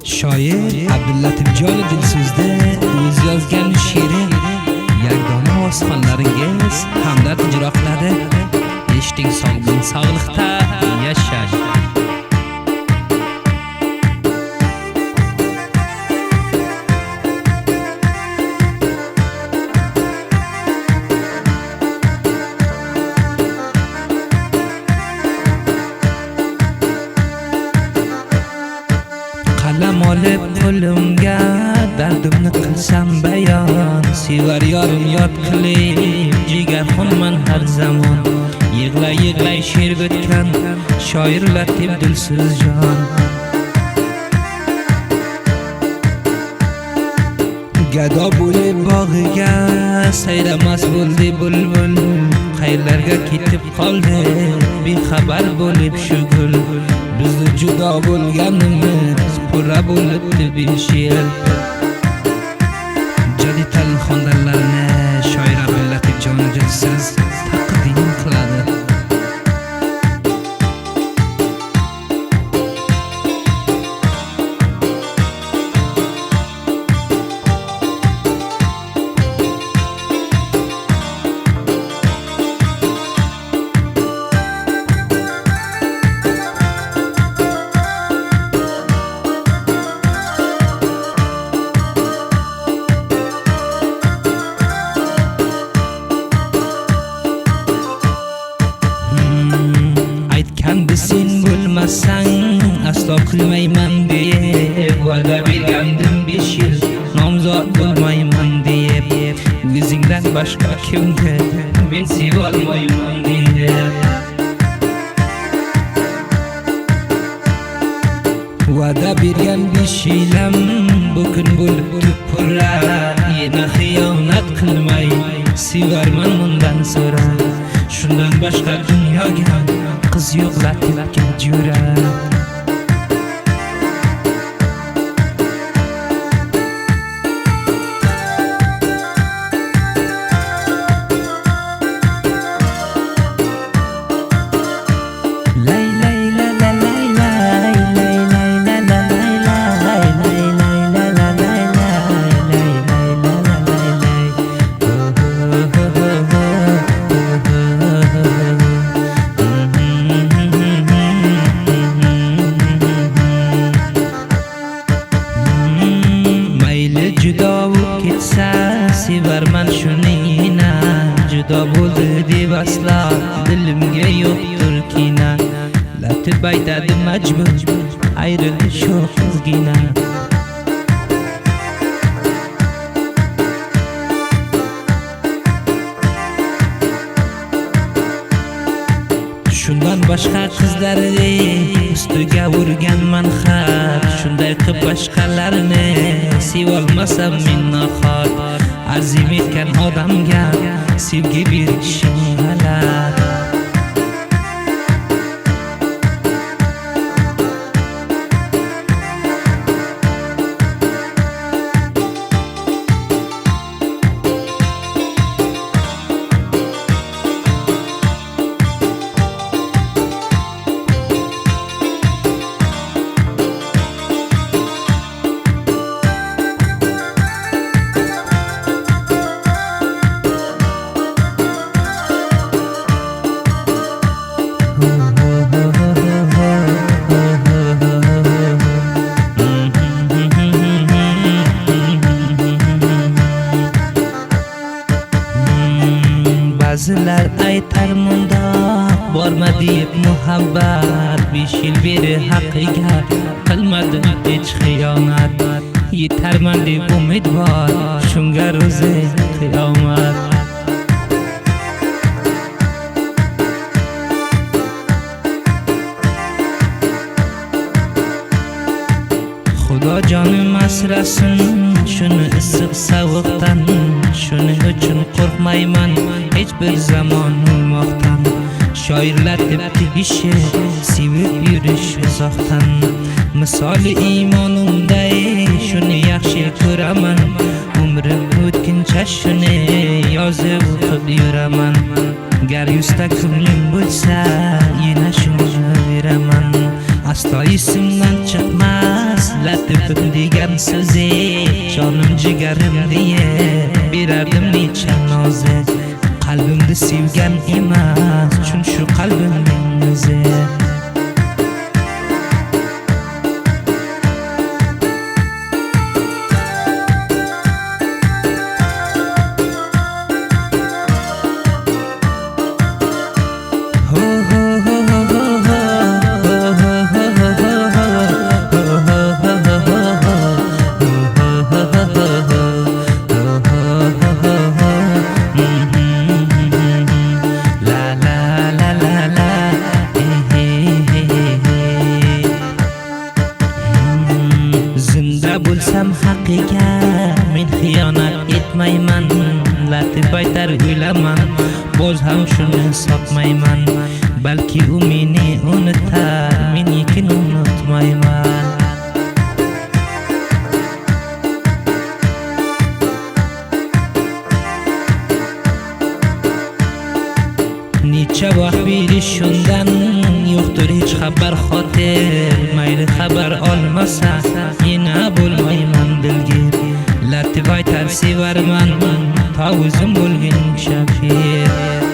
Shoir Abdullatifjon Dilso'zda o'z yozgan she'ri Yagona osmonlaringiz hamdard ijro qiladi. Eshiting sog'lik sog'likda yashash. Qalam olib qo'limga dardimni qilsam bayon, sevar yorim yod qilib jigarxonman har zamon. Yig'lay she'r bitgan shoir Latif Dilso'zjon. Gado bo'lib bog'iga sayramas bo'ldi bulbul, qaylarga ketib qoldi bexabar bo'lib shu gul. Bizni judo bo'lganimiz pura bo'libdi besh yil. Jadid xonadonlarni shoir Abdullatifjon Dilso'z taqdim qiladi. Sen bo'lmasang aslo kulmayman deb va'da bergandim 5 yil, nomzod bo'lmayman deb. O'zingdan boshqa kimga men seva olmayman deb. Va'da bergan 5 yilim bu kun bo'libdi pura. Yana xiyonat qilmay sevarman bundan so'ra. Shundan boshqa dunyoga qiz yo'q Latifga jura. Judo ketsa sevarman shuningina, judo bo'ldi deb aslo dilimga yo'qdir kina. Latif aytadi majbur ayrilish o'zgina. Shundan boshqa qizlarning ustiga urganman xat. Shunday qilib boshqalarni sevolmasam men nahot. Azim etgan odamga sevgi berishing g'alat. Ba'zilar aytar mundoq borma deb muhabbat. 5 yil beri haqiga qilmadim hech xiyonat. Yetarman deb umid bor, shunga ro'zi qiyomat. Xudo jonim asrasin shuni issiq sovuqdan. Shuning uchun qo'rqmayman hech bir zamon o'lmoqdan. Shoir Latif ishi sevib yurish uzoqdan. Misoli iymonimday shuni yaxshi ko'raman. Umrim o'tkincha shuni yozib o'qib yuraman. Gar 100 ta ko'nglim bo'lsa yana shuni beraman. Aslo esimdan chiqmas latifim degan so'zi jonim jigarim diye berardim necha nozi qalbimni sevgan emas chun shu qalbimning o'zi bo'lsam haqiga men xiyonat etmayman latif aytar o'ylaman boz ham shuni sotmayman balki u meni unutar men lekin unutmayman necha vaqt berish shundan yo'qdir hech xabar xotir mayli xabar olmasa yana bo'lmayman dilgir latif aytar sevarman to o'zim bo'lguncha pir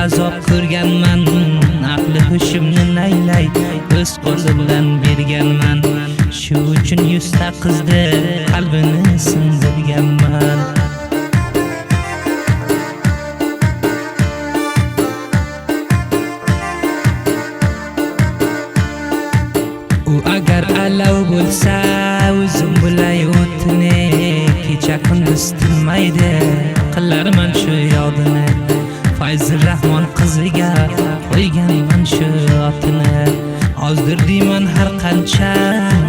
azob ko'rganman aqli hushimni naylay o'z qo'li bilan berganman shu uchun 100 ta qizni qalbini sindirganman u agar alov bo'lsa o'zim bo'lay o'tini kecha kunduz tinmaydi qilarman shu yodini Fayzul Rahmon qiziga qo'yganman shu otini ozdir deyman har qancha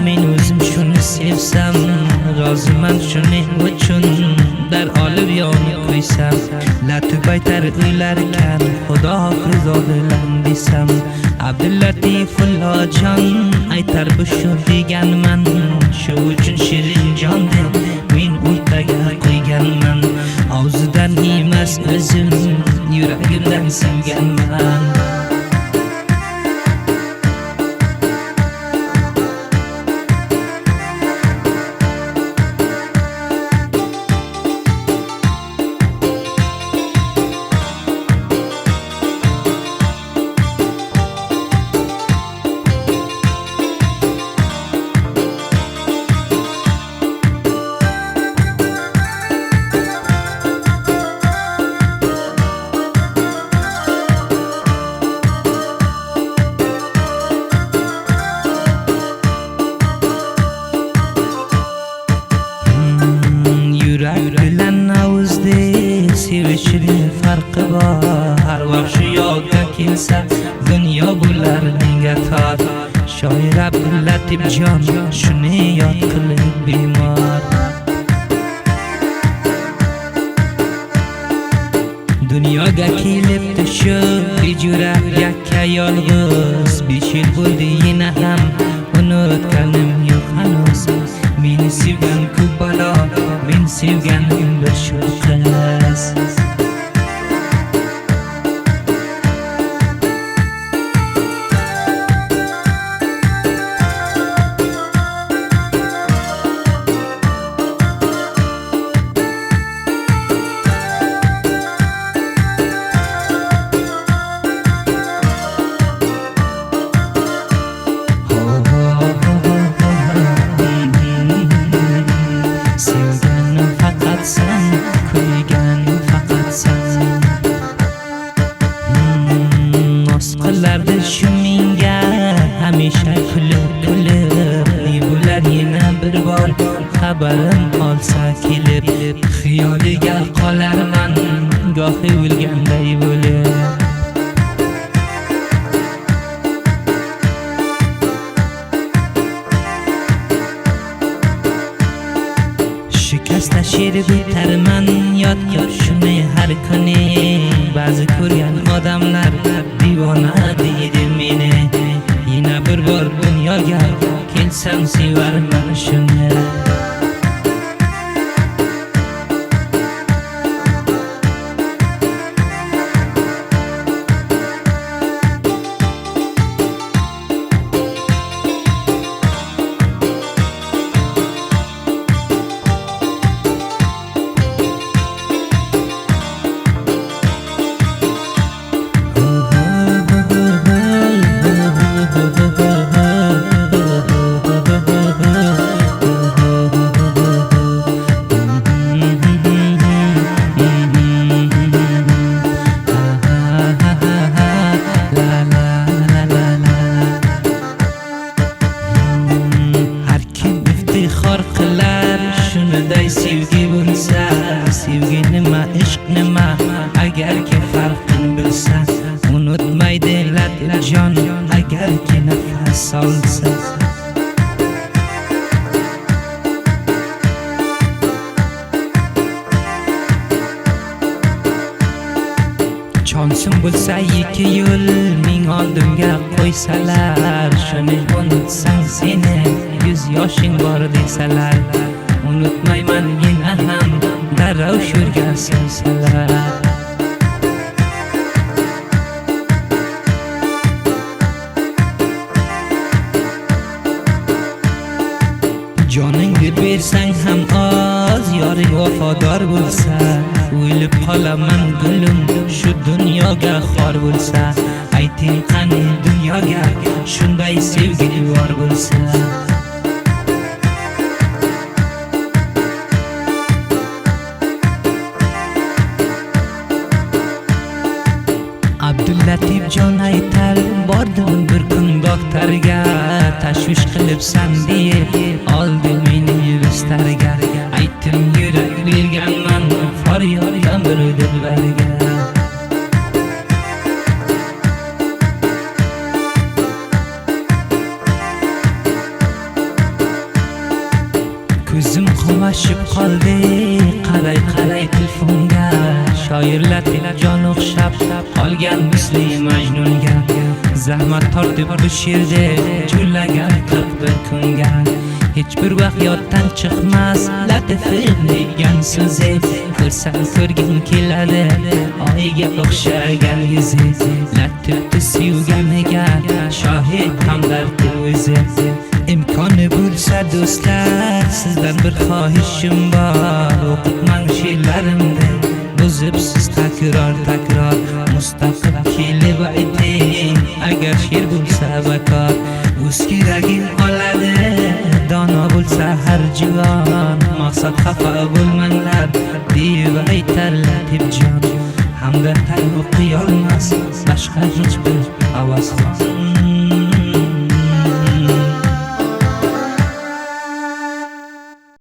men o'zim shuni sevsam roziman shuning uchun dar olib yonib qo'ysam latif aytar o'ylarkan xudo hofiz odilam desam Abdullatifullojon aytar bu shu deganman shu uchun shirin jon deb men o'rtaga qo'yganman og'zidan emas o'zim yuragimdan sevganman bilan navuzde sevishning farqi bor har vaqt shu yodga kelsa dunyo bo'lar menga tor shoir Abdullatifjon shuni yod qilib bemor dunyoga kelibdi shu bejura yakka yolg'iz 5 yil bo'ldi yana ham unutganim yo'q hanuz meni sevgan ko'p balo men sevganim bir shu qiz bir bor xabarim olsa kelib, xiyoliga qolarman gohi o'lganday bo'lib. Shikasta she'r bitarman yodgor shuni har kuni. Ba'zi ko'rgan odamlar divona deydi meni. Yana bir bor dunyoga kelsam sevarman shuni. Shuniday sevgi bo'lsa, sevgi nima, ishq nima, agar ki farqini bilsa, unutmaydi latil jon agar ki nafas olsa. Chonsim bo'lsa ikki yo'l ming oldimga qo'ysalar, shuni unutsang seni 100 yoshing bor desalar, unutmayman yana ham darrov sho'rga solsalar. Joningni bersang ham oz, yoring vafodor bo'lsa, o'lib qolaman gulim shu dunyoga xor bo'lsa. Ayting qani dunyoga shunday sevgi bor bo'lsa. Abdullatif jon aytar, bordim bir kun doktorga, tashvish qilibsan diye oldi meni yuristlarga. Aytdim yurak berganman faryoddan bir dilbarga. Ko'zim qamashib qoldi, qaray telefonga. Shoirlar jon o'xshab qolgan misli Majnunga. Zahmat tortib bu she'rda jo'llagan 41 kunga. Hech bir vaqt yoddan chiqmas latifim degan so'zi. Ko'rsam ko'rgim keladi oyga o'xshagan yuzi. Latifni sevganiga shohid hamdard o'zi. Imkoni bo'lsa do'stlar, sizdan bir xohishim bor. O'qitmang she'rlarimni, buzibsiz takror mustaqil kelib ayting, agar she'r bo'lsa bakor. O'z keragin oladi dono bo'lsa har jivon. Maqsad xafa bo'lmanglar deb aytar latif jon. Hamda o'qiy olmas boshqa hech bir havas